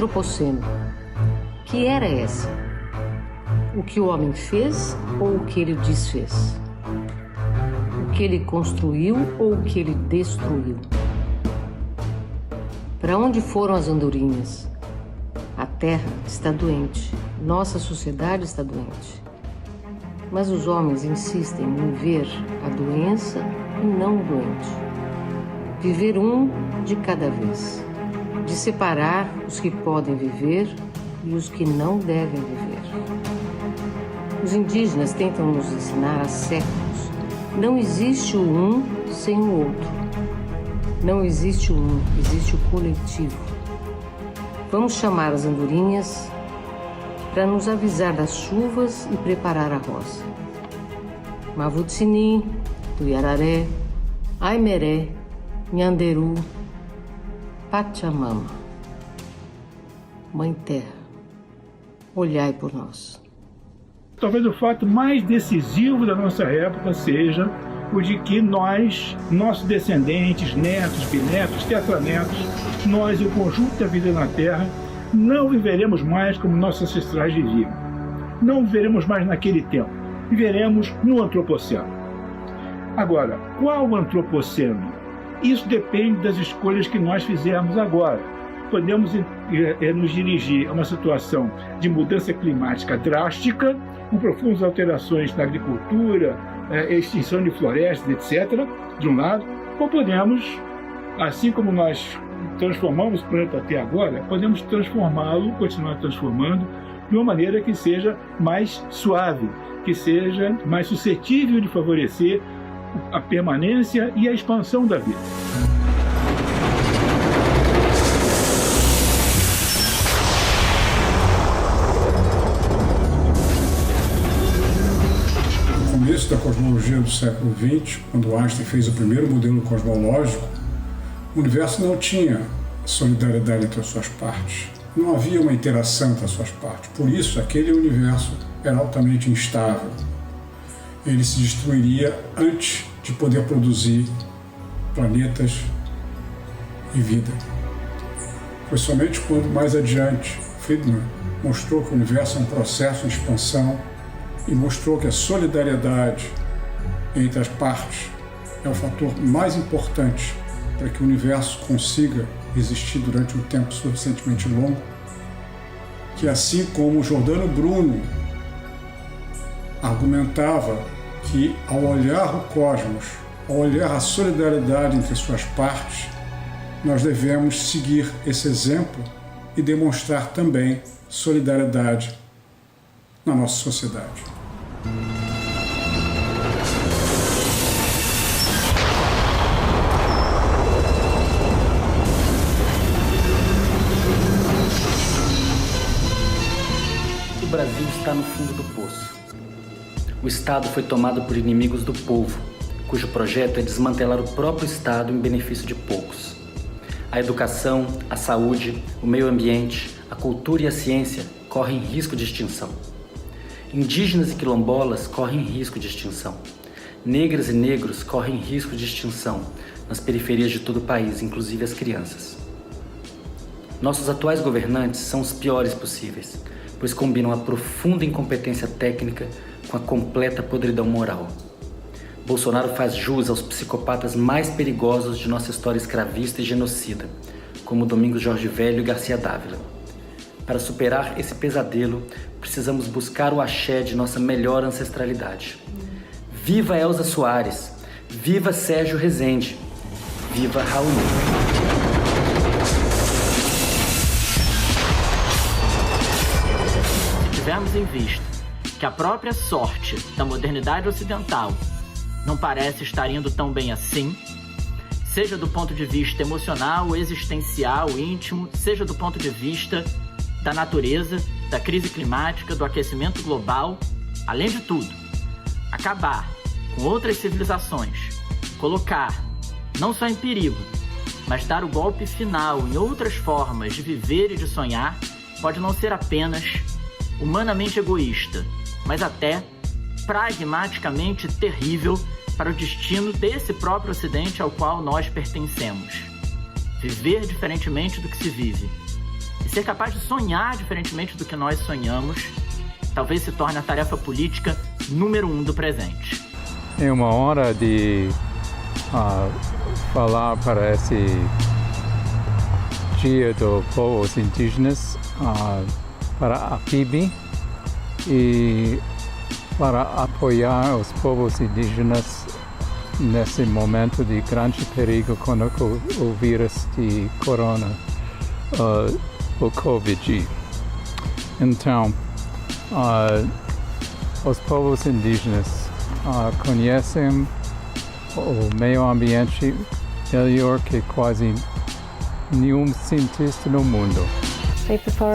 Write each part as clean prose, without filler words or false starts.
antropoceno. Que era essa? O que o homem fez ou o que ele desfez? O que ele construiu ou o que ele destruiu? Para onde foram as andorinhas? A Terra está doente, nossa sociedade está doente. Mas os homens insistem em ver a doença e não o doente. Viver um de cada vez. De separar os que podem viver e os que não devem viver. Os indígenas tentam nos ensinar há séculos. Não existe o um sem o outro. Não existe o um, existe o coletivo. Vamos chamar as andorinhas para nos avisar das chuvas e preparar a roça. Mavutsini, Tuiararé, Aimeré, Nhanderu, Pachamama. Mãe Terra, olhai por nós. Talvez o fato mais decisivo da nossa época seja o de que nós, nossos descendentes, netos, bisnetos, tetranetos, nós e o conjunto da vida na Terra, não viveremos mais como nossos ancestrais viviam. Não viveremos mais naquele tempo. Viveremos no antropoceno. Agora, qual antropoceno? Isso depende das escolhas que nós fizermos agora. Podemos nos dirigir a uma situação de mudança climática drástica, com profundas alterações na agricultura, extinção de florestas, etc., de um lado, ou podemos, assim como nós transformamos o planeta até agora, podemos transformá-lo, continuar transformando, de uma maneira que seja mais suave, que seja mais suscetível de favorecer a permanência e a expansão da vida. No começo da cosmologia do século XX, quando Einstein fez o primeiro modelo cosmológico, o universo não tinha solidariedade entre as suas partes. Não havia uma interação entre as suas partes. Por isso, aquele universo era altamente instável. Ele se destruiria antes de poder produzir planetas e vida. Foi somente quando, mais adiante, Friedman mostrou que o universo é um processo de expansão e mostrou que a solidariedade entre as partes é o fator mais importante para que o universo consiga existir durante um tempo suficientemente longo, que assim como Giordano Bruno argumentava que ao olhar o cosmos, ao olhar a solidariedade entre suas partes, nós devemos seguir esse exemplo e demonstrar também solidariedade na nossa sociedade. O Brasil está no fundo do poço. O Estado foi tomado por inimigos do povo, cujo projeto é desmantelar o próprio Estado em benefício de poucos. A educação, a saúde, o meio ambiente, a cultura e a ciência correm risco de extinção. Indígenas e quilombolas correm risco de extinção. Negras e negros correm risco de extinção nas periferias de todo o país, inclusive as crianças. Nossos atuais governantes são os piores possíveis, pois combinam a profunda incompetência técnica com a completa podridão moral. Bolsonaro faz jus aos psicopatas mais perigosos de nossa história escravista e genocida, como Domingos Jorge Velho e Garcia Dávila. Para superar esse pesadelo, precisamos buscar o axé de nossa melhor ancestralidade. Viva Elza Soares! Viva Sérgio Rezende! Viva Raul! Se tivermos em vista que a própria sorte da modernidade ocidental não parece estar indo tão bem assim, seja do ponto de vista emocional, existencial, íntimo, seja do ponto de vista da natureza, da crise climática, do aquecimento global, além de tudo, acabar com outras civilizações, colocar não só em perigo, mas dar o golpe final em outras formas de viver e de sonhar, pode não ser apenas humanamente egoísta, mas até pragmaticamente terrível para o destino desse próprio Ocidente ao qual nós pertencemos. Viver diferentemente do que se vive. E ser capaz de sonhar diferentemente do que nós sonhamos, talvez se torne a tarefa política número 1 do presente. É uma hora de falar para esse Dia dos Povos Indígenas, para a PIB e para apoiar os povos indígenas nesse momento de grande perigo com o vírus de corona, o Covid. Então, os povos indígenas conhecem o meio ambiente melhor que quase nenhum cientista no mundo.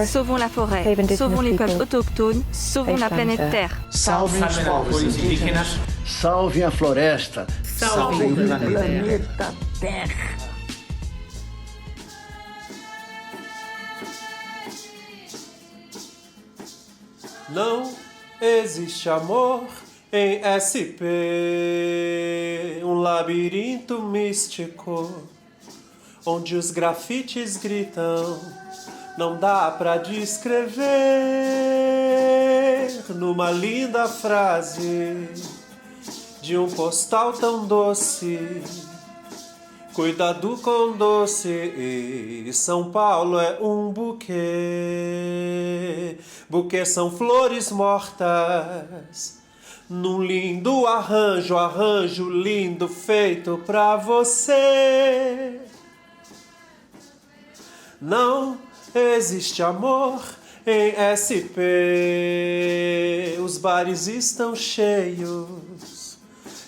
Sauvons la forêt, sauvons les peuples autochtones, sauvons la planète Terre. Salvem os povos indígenas, salvem a floresta, salvem o planeta Terra. Não existe amor em SP, um labirinto místico, onde os grafites gritam, não dá pra descrever numa linda frase de um postal tão doce. Cuidado com doce, São Paulo é um buquê. Buquê são flores mortas, num lindo arranjo lindo feito pra você. Não existe amor em SP, os bares estão cheios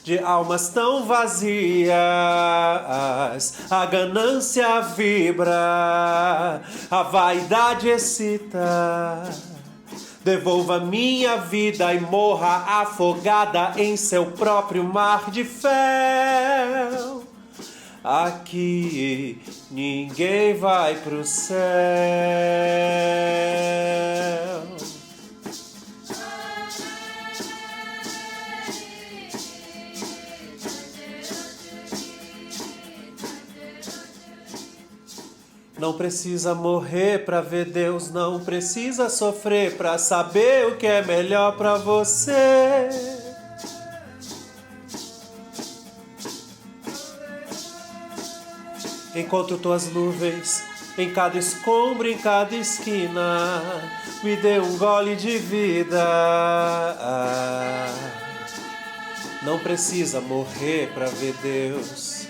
de almas tão vazias, a ganância vibra, a vaidade excita. Devolva minha vida e morra afogada em seu próprio mar de fel. Aqui ninguém vai pro céu. Não precisa morrer pra ver Deus, não precisa sofrer pra saber o que é melhor pra você. Encontro tuas nuvens em cada escombro, em cada esquina, me dê um gole de vida. Não precisa morrer pra ver Deus.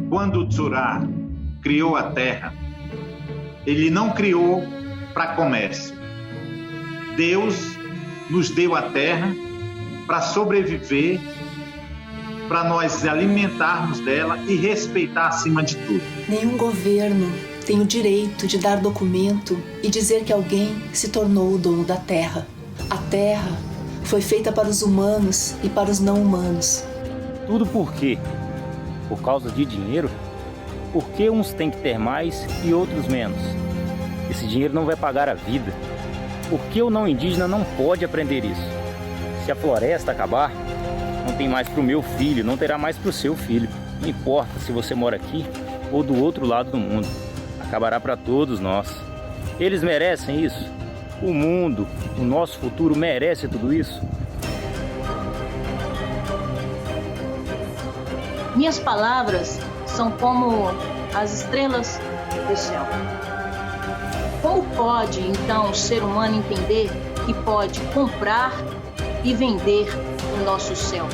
Quando o Tzurá criou a terra, ele não criou para comércio. Deus nos deu a terra para sobreviver, para nós alimentarmos dela e respeitar acima de tudo. Nenhum governo tem o direito de dar documento e dizer que alguém se tornou o dono da terra. A terra foi feita para os humanos e para os não humanos. Tudo por quê? Por causa de dinheiro? Por que uns têm que ter mais e outros menos? Esse dinheiro não vai pagar a vida. Por que o não indígena não pode aprender isso? Se a floresta acabar, não tem mais para o meu filho, não terá mais para o seu filho. Não importa se você mora aqui ou do outro lado do mundo. Acabará para todos nós. Eles merecem isso. O mundo, o nosso futuro merece tudo isso. Minhas palavras são como as estrelas do céu. Como pode, então, o ser humano entender que pode comprar e vender o nosso céu?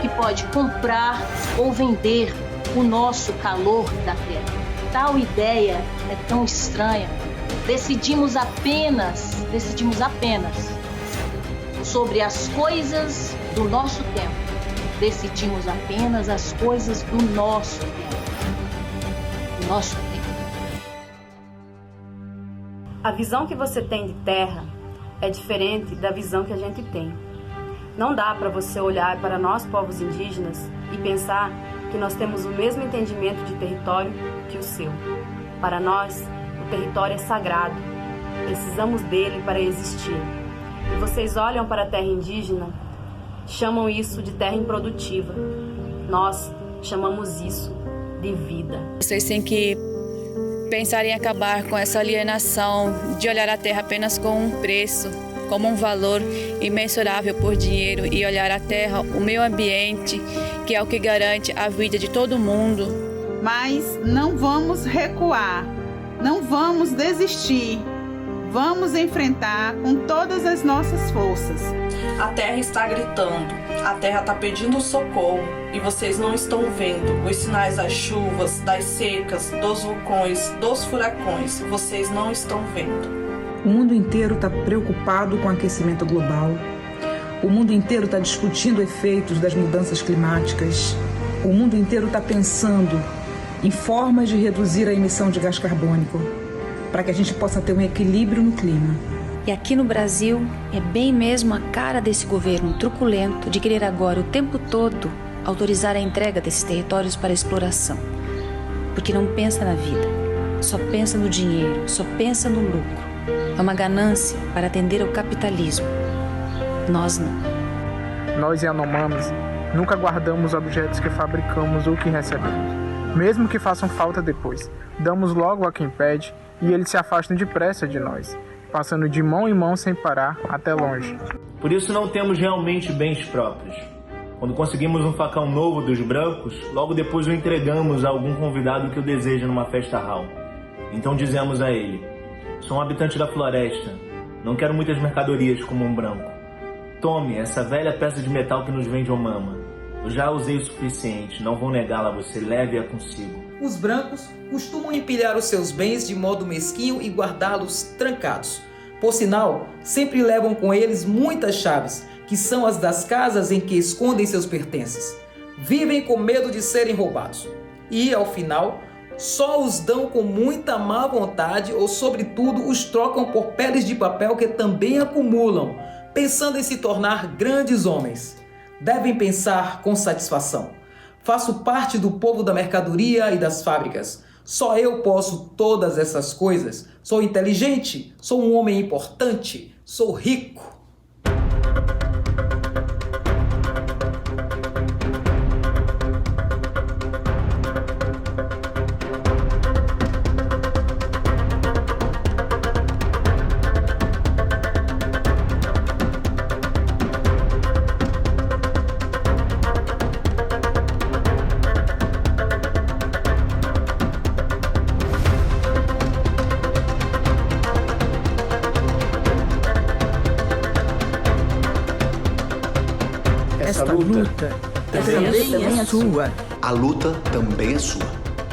Que pode comprar ou vender o nosso calor da terra? Tal ideia é tão estranha. Decidimos apenas sobre as coisas do nosso tempo. Decidimos apenas as coisas do nosso tempo. nosso tempo. A visão que você tem de terra é diferente da visão que a gente tem. Não dá para você olhar para nós, povos indígenas, e pensar que nós temos o mesmo entendimento de território que o seu. Para nós, o território é sagrado. Precisamos dele para existir. E vocês olham para a terra indígena, chamam isso de terra improdutiva. Nós chamamos isso de vida. Vocês têm que pensar em acabar com essa alienação de olhar a terra apenas com um preço, como um valor imensurável por dinheiro, e olhar a terra, o meio ambiente, que é o que garante a vida de todo mundo. Mas não vamos recuar, não vamos desistir. Vamos enfrentar com todas as nossas forças. A terra está gritando, a terra está pedindo socorro e vocês não estão vendo os sinais das chuvas, das secas, dos vulcões, dos furacões. Vocês não estão vendo. O mundo inteiro está preocupado com o aquecimento global. O mundo inteiro está discutindo efeitos das mudanças climáticas. O mundo inteiro está pensando em formas de reduzir a emissão de gás carbônico, para que a gente possa ter um equilíbrio no clima. E aqui no Brasil, é bem mesmo a cara desse governo truculento de querer agora o tempo todo autorizar a entrega desses territórios para exploração. Porque não pensa na vida, só pensa no dinheiro, só pensa no lucro. É uma ganância para atender ao capitalismo. Nós não. Nós, Yanomamis, nunca guardamos objetos que fabricamos ou que recebemos. Mesmo que façam falta depois, damos logo a quem pede e eles se afastam depressa de nós, passando de mão em mão sem parar até longe. Por isso não temos realmente bens próprios. Quando conseguimos um facão novo dos brancos, logo depois o entregamos a algum convidado que o deseja numa festa hall. Então dizemos a ele: sou um habitante da floresta, não quero muitas mercadorias como um branco. Tome essa velha peça de metal que nos vende Omama. Eu já usei o suficiente, não vou negá-la a você, leve-a consigo. Os brancos costumam empilhar os seus bens de modo mesquinho e guardá-los trancados. Por sinal, sempre levam com eles muitas chaves, que são as das casas em que escondem seus pertences. Vivem com medo de serem roubados. E, ao final, só os dão com muita má vontade ou, sobretudo, os trocam por peles de papel que também acumulam, pensando em se tornar grandes homens. Devem pensar com satisfação. Faço parte do povo da mercadoria e das fábricas. Só eu posso todas essas coisas. Sou inteligente, sou um homem importante, sou rico. Essa luta também é sua. A luta também é sua.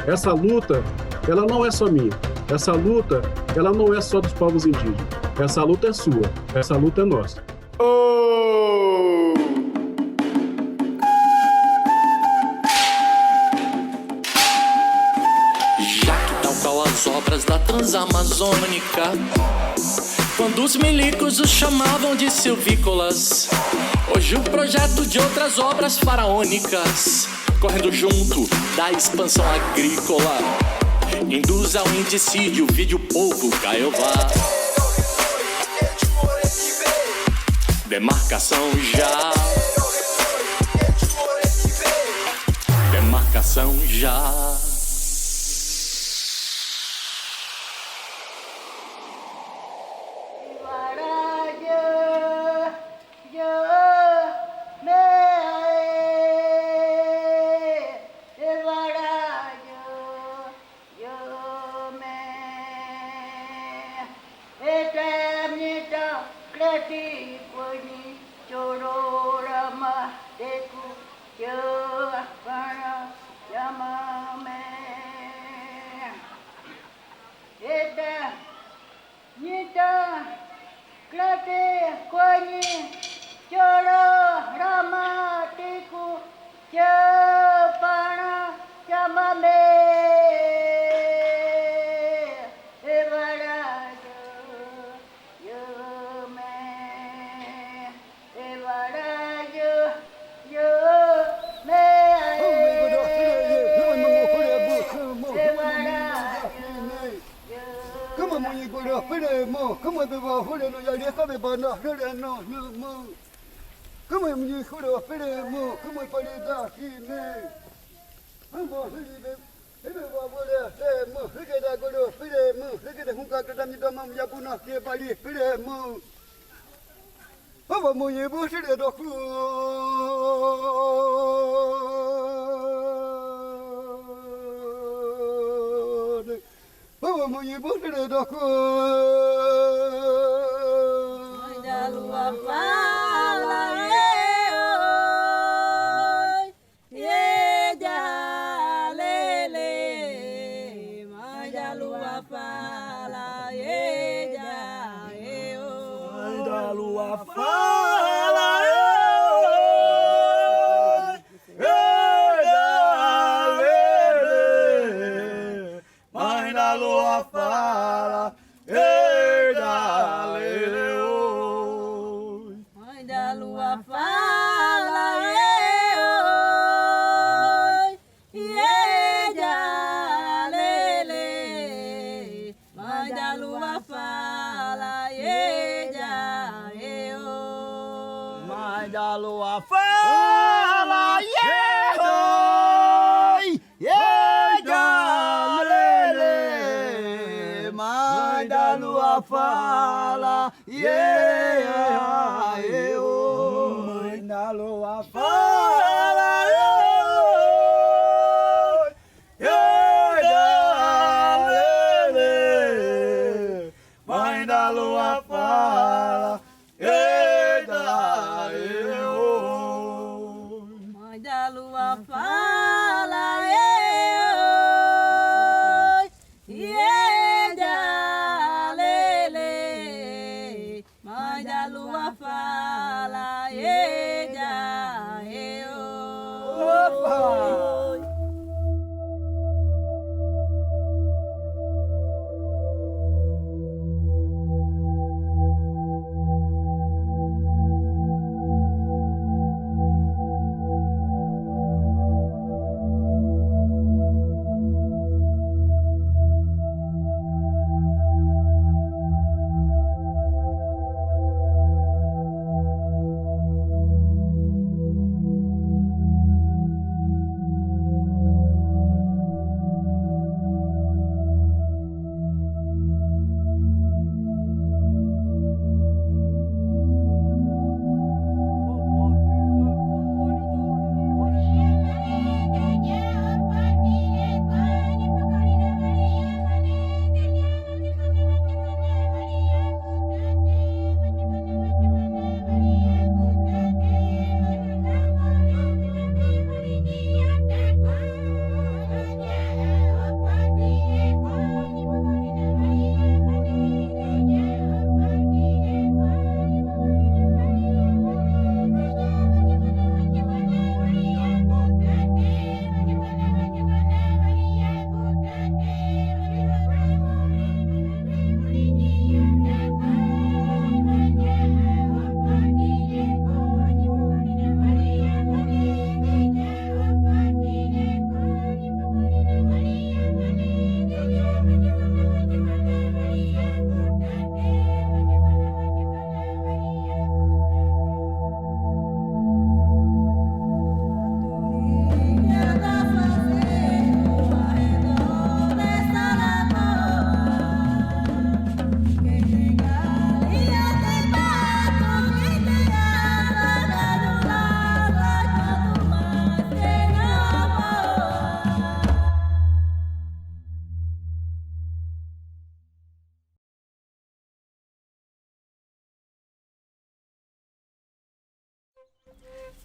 Essa luta, ela não é só minha. Essa luta, ela não é só dos povos indígenas. Essa luta é sua. Essa luta é nossa. Já que tal qual as obras da Transamazônica, quando os milicos os chamavam de silvícolas, hoje o projeto de outras obras faraônicas, correndo junto da expansão agrícola, induz ao indicídio, vide o povo Caiová. Demarcação já. Demarcação já.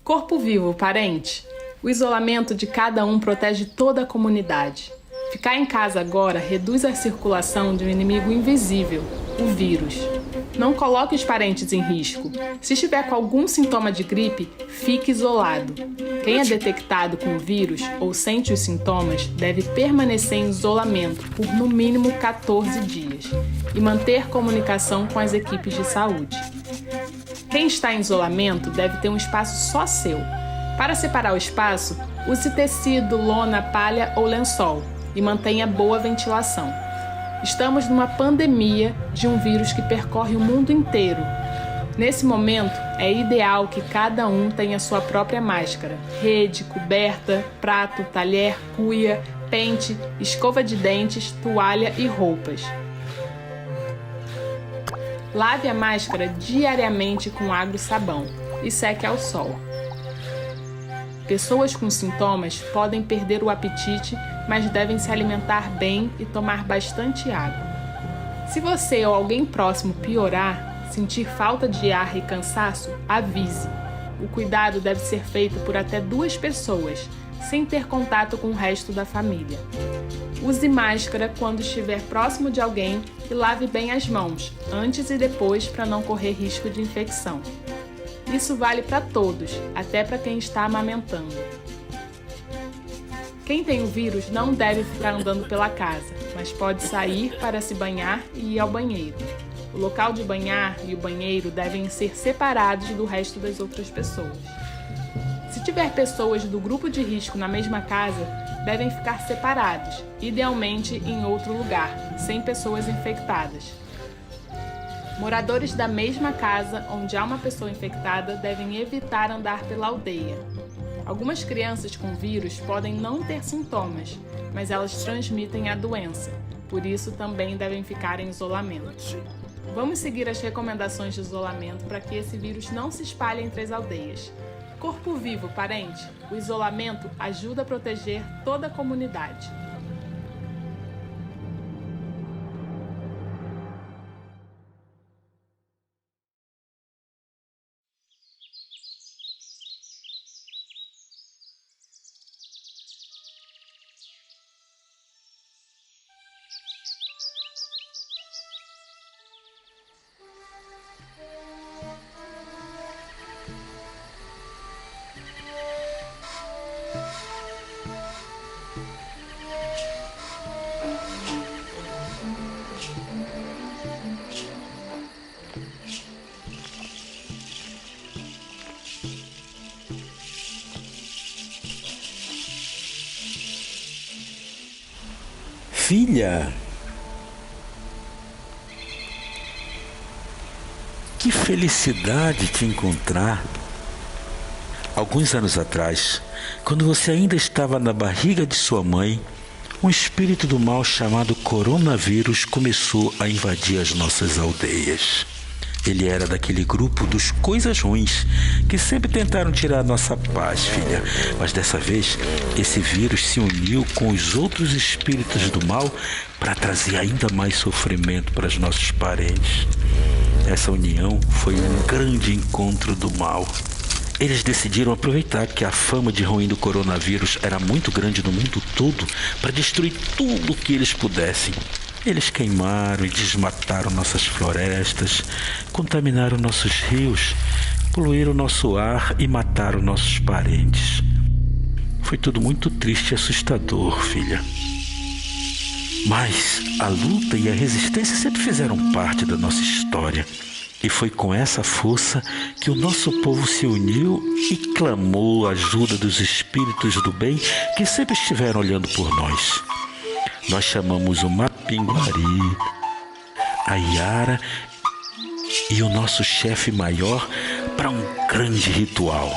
Corpo vivo, parente. O isolamento de cada um protege toda a comunidade. Ficar em casa agora reduz a circulação de um inimigo invisível, o vírus. Não coloque os parentes em risco. Se estiver com algum sintoma de gripe, fique isolado. Quem é detectado com o vírus ou sente os sintomas deve permanecer em isolamento por no mínimo 14 dias e manter comunicação com as equipes de saúde. Quem está em isolamento deve ter um espaço só seu. Para separar o espaço, use tecido, lona, palha ou lençol e mantenha boa ventilação. Estamos numa pandemia de um vírus que percorre o mundo inteiro. Nesse momento, é ideal que cada um tenha sua própria máscara, rede, coberta, prato, talher, cuia, pente, escova de dentes, toalha e roupas. Lave a máscara diariamente com água e sabão e seque ao sol. Pessoas com sintomas podem perder o apetite, mas devem se alimentar bem e tomar bastante água. Se você ou alguém próximo piorar, sentir falta de ar e cansaço, avise. O cuidado deve ser feito por até 2 pessoas, sem ter contato com o resto da família. Use máscara quando estiver próximo de alguém e lave bem as mãos, antes e depois, para não correr risco de infecção. Isso vale para todos, até para quem está amamentando. Quem tem o vírus não deve ficar andando pela casa, mas pode sair para se banhar e ir ao banheiro. O local de banhar e o banheiro devem ser separados do resto das outras pessoas. Se tiver pessoas do grupo de risco na mesma casa, devem ficar separados, idealmente em outro lugar, sem pessoas infectadas. Moradores da mesma casa onde há uma pessoa infectada devem evitar andar pela aldeia. Algumas crianças com vírus podem não ter sintomas, mas elas transmitem a doença, por isso também devem ficar em isolamento. Vamos seguir as recomendações de isolamento para que esse vírus não se espalhe entre as aldeias. Corpo vivo, parente, o isolamento ajuda a proteger toda a comunidade. Filha, que felicidade te encontrar. Alguns anos atrás, quando você ainda estava na barriga de sua mãe, um espírito do mal chamado coronavírus começou a invadir as nossas aldeias. Ele era daquele grupo dos coisas ruins que sempre tentaram tirar nossa paz, filha. Mas dessa vez, esse vírus se uniu com os outros espíritos do mal para trazer ainda mais sofrimento para os nossos parentes. Essa união foi um grande encontro do mal. Eles decidiram aproveitar que a fama de ruim do coronavírus era muito grande no mundo todo para destruir tudo o que eles pudessem. Eles queimaram e desmataram nossas florestas, contaminaram nossos rios, poluíram nosso ar e mataram nossos parentes. Foi tudo muito triste e assustador, filha. Mas a luta e a resistência sempre fizeram parte da nossa história. E foi com essa força que o nosso povo se uniu e clamou a ajuda dos espíritos do bem que sempre estiveram olhando por nós. Nós chamamos o Mapinguari, a Yara e o nosso chefe maior para um grande ritual.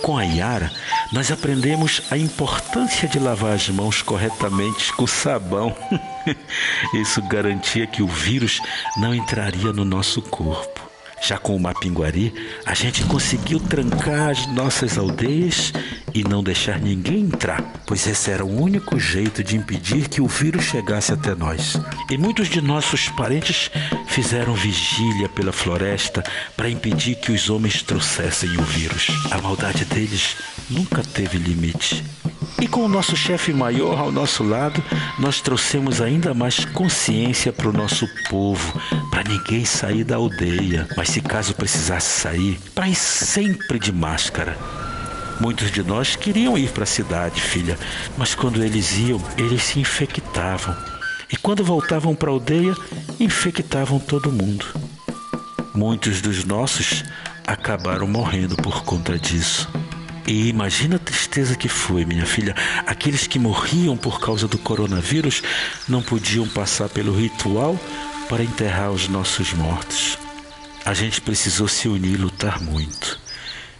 Com a Yara, nós aprendemos a importância de lavar as mãos corretamente com sabão. Isso garantia que o vírus não entraria no nosso corpo. Já com o Mapinguari, a gente conseguiu trancar as nossas aldeias e não deixar ninguém entrar, pois esse era o único jeito de impedir que o vírus chegasse até nós. E muitos de nossos parentes fizeram vigília pela floresta para impedir que os homens trouxessem o vírus. A maldade deles nunca teve limite. E com o nosso chefe maior ao nosso lado, nós trouxemos ainda mais consciência para o nosso povo, para ninguém sair da aldeia, mas se caso precisasse sair, para ir sempre de máscara. Muitos de nós queriam ir para a cidade, filha, mas quando eles iam, eles se infectavam. E quando voltavam para a aldeia, infectavam todo mundo. Muitos dos nossos acabaram morrendo por conta disso. E imagina a tristeza que foi, minha filha. Aqueles que morriam por causa do coronavírus não podiam passar pelo ritual para enterrar os nossos mortos. A gente precisou se unir e lutar muito.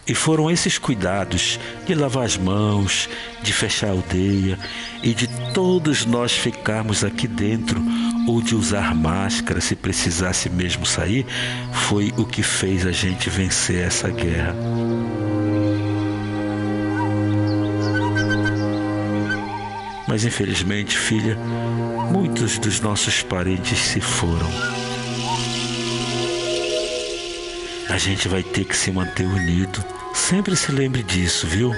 E foram esses cuidados de lavar as mãos, de fechar a aldeia e de todos nós ficarmos aqui dentro ou de usar máscara se precisasse mesmo sair, foi o que fez a gente vencer essa guerra. Mas infelizmente, filha, muitos dos nossos parentes se foram. A gente vai ter que se manter unido. Sempre se lembre disso, viu?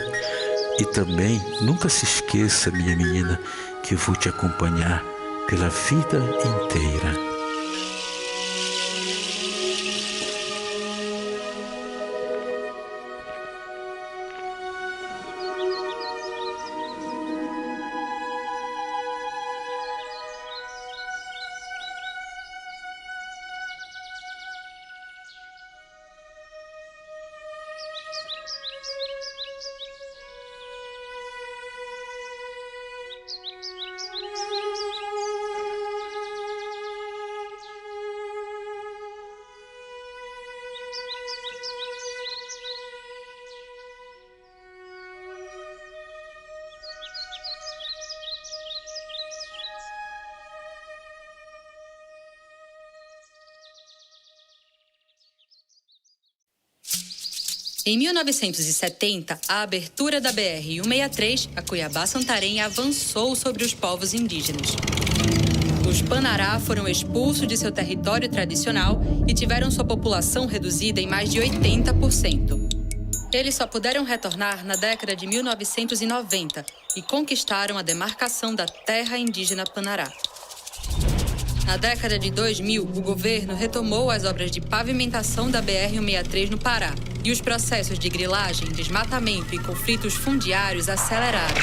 E também nunca se esqueça, minha menina, que eu vou te acompanhar pela vida inteira. Em 1970, a abertura da BR-163, a Cuiabá-Santarém, avançou sobre os povos indígenas. Os Panará foram expulsos de seu território tradicional e tiveram sua população reduzida em mais de 80%. Eles só puderam retornar na década de 1990 e conquistaram a demarcação da terra indígena Panará. Na década de 2000, o governo retomou as obras de pavimentação da BR-163 no Pará e os processos de grilagem, desmatamento e conflitos fundiários aceleraram.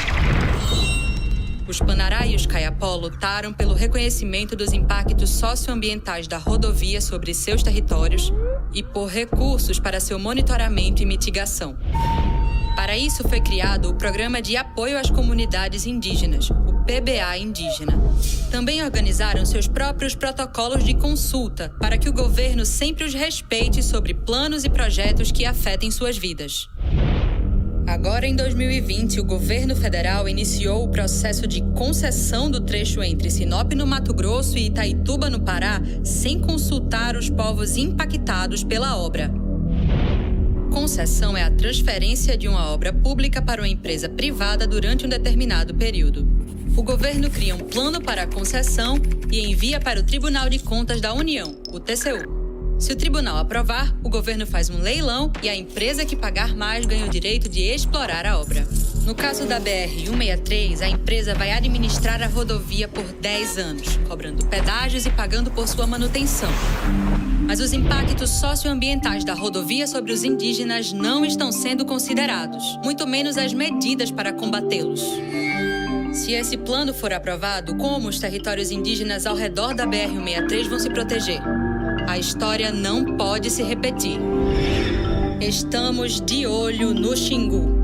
Os Panará e os Kayapó lutaram pelo reconhecimento dos impactos socioambientais da rodovia sobre seus territórios e por recursos para seu monitoramento e mitigação. Para isso foi criado o Programa de Apoio às Comunidades Indígenas, o PBA Indígena. Também organizaram seus próprios protocolos de consulta para que o governo sempre os respeite sobre planos e projetos que afetem suas vidas. Agora, em 2020, o governo federal iniciou o processo de concessão do trecho entre Sinop, no Mato Grosso, e Itaituba, no Pará, sem consultar os povos impactados pela obra. Concessão é a transferência de uma obra pública para uma empresa privada durante um determinado período. O governo cria um plano para a concessão e envia para o Tribunal de Contas da União, o TCU. Se o tribunal aprovar, o governo faz um leilão e a empresa que pagar mais ganha o direito de explorar a obra. No caso da BR-163, a empresa vai administrar a rodovia por 10 anos, cobrando pedágios e pagando por sua manutenção. Mas os impactos socioambientais da rodovia sobre os indígenas não estão sendo considerados, muito menos as medidas para combatê-los. Se esse plano for aprovado, como os territórios indígenas ao redor da BR-163 vão se proteger? A história não pode se repetir. Estamos de olho no Xingu.